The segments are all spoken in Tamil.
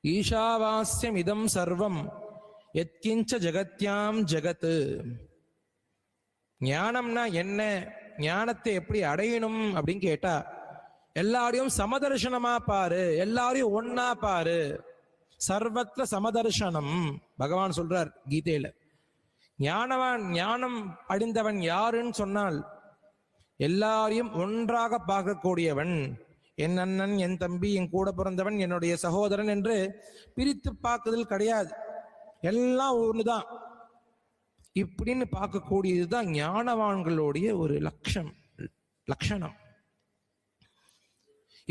ஈஷாவாஸ்யம் இதம் சர்வம் எத்கிஞ்ச ஜகத்யாம் ஜகத். ஞானம்னா என்ன, ஞானத்தை எப்படி அடையணும் அப்படின்னு கேட்டா, எல்லாரையும் சமதர்சனமா பாரு, எல்லாரையும் ஒன்னா பாரு. சர்வத்திர சமதர்சனம் பகவான் சொல்றார் கீதையில. ஞானம் அடைந்தவன் யாருன்னு சொன்னால் எல்லாரையும் ஒன்றாக பார்க்கக்கூடியவன். என் அண்ணன், என் தம்பி, என் கூட பிறந்தவன், என்னுடைய சகோதரன் என்று பிரித்து பார்க்குதல் கிடையாது. எல்லாம் ஒண்ணுதான் இப்படின்னு பார்க்கக்கூடியதுதான் ஞானவான்களுடைய ஒரு லட்சணம்.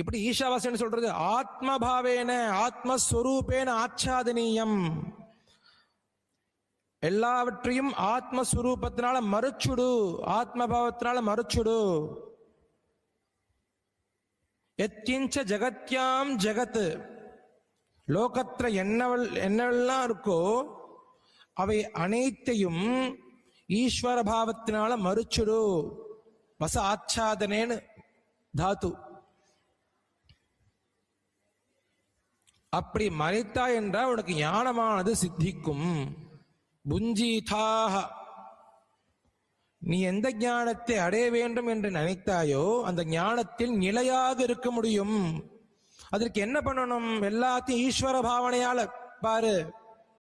இப்படி ஈஷாவாசன் சொல்றது ஆத்மபாவேன ஆத்மஸ்வரூபேன ஆச்சாதனீயம். எல்லாவற்றையும் ஆத்மஸ்வரூபத்தினால மறுச்சுடு, ஆத்மபாவத்தினால மறுச்சுடு. எத்கிஞ்ச ஜகத்யாம் ஜகத், லோகத்துல என்னவெல்லாம் இருக்கோ அவை அனைத்தையும் ஈஸ்வர பாவத்தினால மறுச்சுடு. வச ஆச்சாதனேன்னு தாத்து. அப்படி மறைத்தா என்றால் உனக்கு ஞானமானது சித்திக்கும். புஞ்சீதாக, நீ எந்த ஞானத்தை அடைய வேண்டும் என்று நினைத்தாயோ அந்த ஞானத்தில் நிலையாக இருக்க முடியும். அதற்கு என்ன பண்ணணும்? எல்லாத்தையும் ஈஸ்வர பாவனையால பாரு.